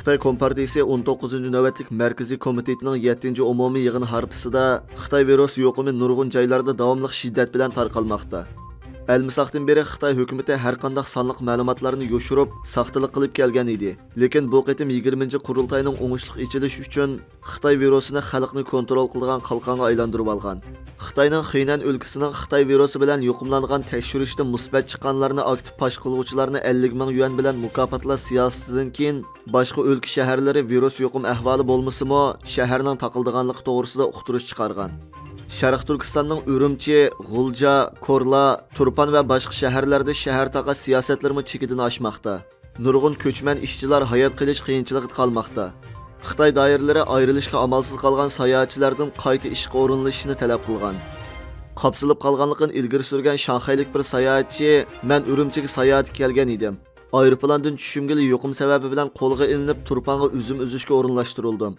Xitoy Kompartiyasi 19-navbatlik Markaziy komitetining 7-umumiy yig'ini harpisida Xitoy virus yuqumi nurg'un joylarda davomli shiddat bilan tarqalmoqda. Almisaqdan beri Xitoy hukumati har qanday sonliq ma'lumotlarni yoshirib, saxtalik qilib kelgan edi. Lekin bu qitim 20-qurultayning o'ngishli ichilish uchun Xitoy virusini xalqni kontrol qilgan qalqonga aylantirib olgan. Xitoyning Xinan o'lkasining Xitoy virusi bilan yuqumlangan tekshirishda musbat chiqqanlarni aktiv fosh qiluvchilarni 50 ming yuan bilan mukofotlash siyosatidan keyin boshqa o'lka shaharlari virus yuqum ahvoli bo'lmasa-mo, shaharning taqildiganligi to'g'risida uqtirish chiqargan. Sharq Turkistonning Urumchi, G'ulja, Korla, Turpan va boshqa shaharlarda shahar taqa siyosatlarmi chekidan oshmoqda. Nurg'un ko'chman ishchilar hayot qilish qiyinchiligida qolmoqda. Xitoy doiralari ayrilishga amalsiz qolgan sayohatchilardan qayta ishga o'rinlashishni talab qilgan. Qapsilib qolganligini ilgari surgan Shanxaylik bir sayohatchi, "Men Urumchiga sayohatga kelgan edim. Aeroplandan tushimgili yuqum sababi bilan qo'lga ilinib Turpanga uzum uzishga o'rinlashtirildim.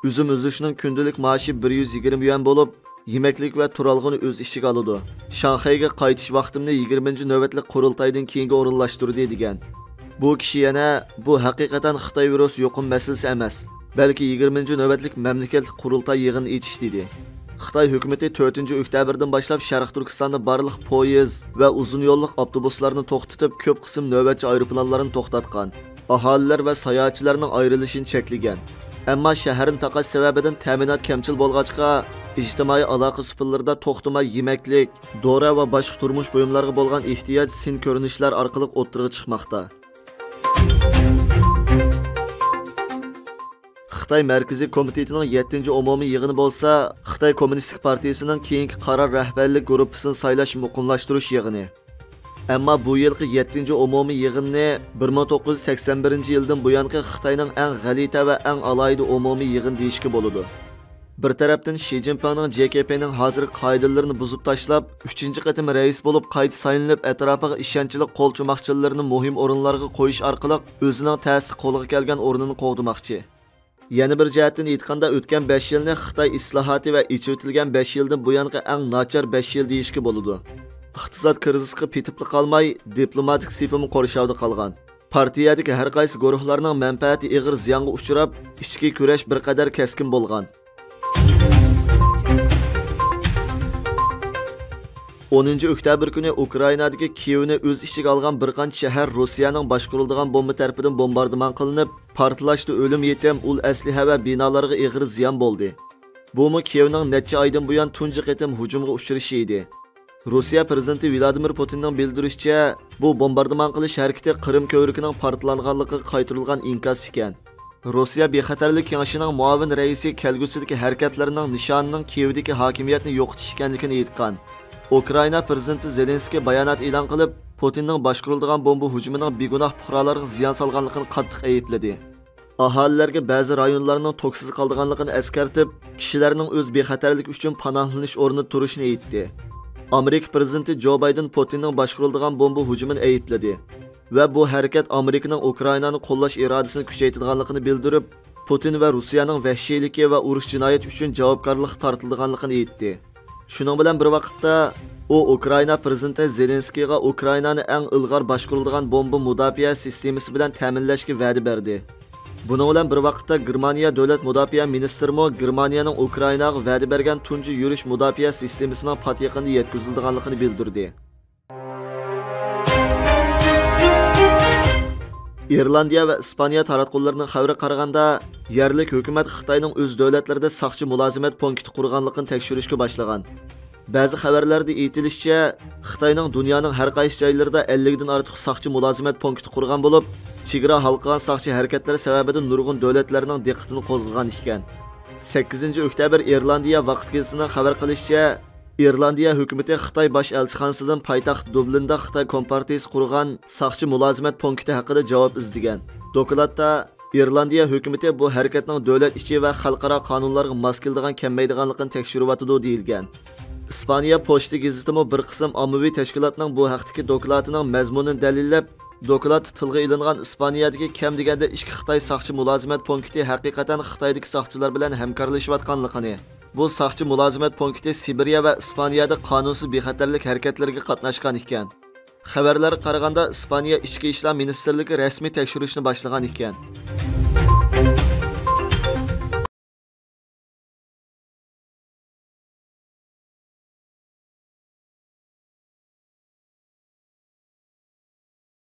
Uzum uzishning kundalik maoshi 120 yuan bo'lib, yemeklik va turalg'ini o'z ishiga oladi. Shanxayga qaytish vaqtimni 20-navbatlik qurultaydan keyinga o'rinlashtirdi" degan. Bu kishi yana bu haqiqatan Xitoy virus yuqum masalasi emas, balki 20-navbatlik mamlakatlik qurultay yig'ini etish dedi. Xitoy hukumati 4-oktyabrdan boshlab Sharq Turkistonda barliq poyezd va uzun yo'llik avtobuslarni to'xtatib, ko'p qism navbatchi aeroplanlarni to'xtatgan. Aholilar va sayohatchilarning ayrilishini cheklagan. Ammo shaharning taqas sababidan ta'minot kamchil bo'lg'achqa, ijtimoiy aloqa supillarida to'xtamay yemeklik, dori va boshqa turmush buyumlariga bo'lgan ehtiyoj sin ko'rinishlar orqali o'ttirg'i chiqmoqda. Xitoy Markaziy komitetining 7-umumiy yig'ini bo'lsa, Xitoy Kommunistik partiyasining keyingi qaror rahbarlik guruhini saylash muqimlashtirish yig'ini. Ammo bu yilgi 7-umumiy yig'inni 1981-yildan buyangi Xitoyning eng g'alita va eng alohida umumiy yig'in deyishga bo'ladi. Bir tarafdan Xi Jinpingning JKPning hozirgi qoidalarini buzib tashlab, 3-qatim rais bo'lib qayta saylanib, atrofiga ishonchli qo'l chumoqchilarini muhim o'rinlarga qo'yish orqali o'zining ta'sir qo'lga kelgan o'rnini qo'g'dimoqchi. Yana bir jihatdan aytganda, o'tgan 5 yilni Xitoy islohoti va ichitilgan 5 yildan buyangi eng nachar 5 yil deyishga bo'ladi. Iqtisod krizisiga petibli qolmay, diplomatik sifimi qo'rishavda qolgan. Partiyadagi har qaysi guruhlarning manfaati ig'ir ziyonga uchrab, ichki kurash bir qadar keskin bo'lgan. 10-oktyabr kuni Ukrainadagi Kiyevni o'z ichiga olgan bir qancha shahar Rossiyaning boshqariladigan bomba tarafidan bombardimon qilinib, portlashda o'lim yetim, ul asliha va binolarga ig'ir ziyon bo'ldi. Bu mu Kiyevning necha oydan buyon tunji qitim hujumga uchrashi edi. Rossiya prezidenti Vladimir Putinning bildirishicha, bu bombardimon qilish harakati Qrim ko'vrikining portlanganligiga qaytarilgan inkos ekan. Rossiya bexatarlik kengashining muavin raisi kelgusidagi harakatlarining nishonining Kiyevdagi hokimiyatni yo'qotish ekanligini aytgan. Ukraina prezidenti Zelenskiy bayonot e'lon qilib, Putinning boshqariladigan bomba hujumining begunoh fuqarolarga ziyon solganligini qattiq aybladi. Aholilarga ba'zi rayonlarning toksiz qolganligini eskartib, kishilarning o'z bexatarlik uchun panohlanish o'rnida turishini aytdi. Amerika prezidenti Joe Biden Putinning boshqariladigan bomba hujumini aybladi va bu harakat Amerikaning Ukrainani qo'llash irodasini kuchaytirganligini bildirib, Putin va Rossiyaning vahshiyligi va urush jinoyati uchun javobgarlik tortilganligini aytdi. Shuning bilan bir vaqtda u Ukraina prezidenti Zelenskiyga Ukrainani eng ilg'or boshqariladigan bomba mudofaa sistemasi bilan ta'minlashga va'da berdi. Buning bilan bir vaqtda Germaniya davlat mudofaa ministri mo Germaniyaning Ukrainaga va'da bergan tunji yurish mudofaa sistemasining pat yaqinda yetkazilganligini bildirdi. Irlandiya va Ispaniya taratqullarining xabari qaraganda, yerlik hukumat Xitoyning o'z davlatlarida saqchi mulozimat punkti qurganligini tekshirishga boshlagan. Ba'zi xabarlarda aytilishicha, Xitoyning dunyoning har qaysi joylarida 50 dan ortiq saqchi mulozimat punkti qurgan bo'lib, chegara halqagan saqchi harakatlari sababidan nurg'un davlatlarning diqqatini qo'zg'agan ekan. 8-oktyabr Irlandiya vaqt gazetining xabar qilishicha, Irlandiya hukumati Xitoy bosh elchixonasidan poytaxt Dublinda Xitoy Kompartiyasi qurgan saqchi mulozimat punkti haqida javob izlagan. Dokladda Irlandiya hukumati bu harakatning davlat ichi va xalqaro qonunlarga mos keladigan kelmaydiganligini tekshiryotidi deyilgan. Ispaniya pochta gazetimi bir qism ommaviy tashkilotning bu haqdagi doklatining mazmunini dalillab, doklad tilga ilingan Ispaniyadagi kam deganda 2 Xitoy saqchi mulozimat punkti haqiqatan Xitoydagi saqchilar bilan hamkorlashayotganligini, bu saqchi mulozimat punkti Sibiriya va Ispaniyada qonunsiz bexatarlik harakatlariga qatnashgan ekan. Xabarlarga qaraganda Ispaniya Ichki ishlar ministrligi rasmiy tekshirishni boshlagan ekan.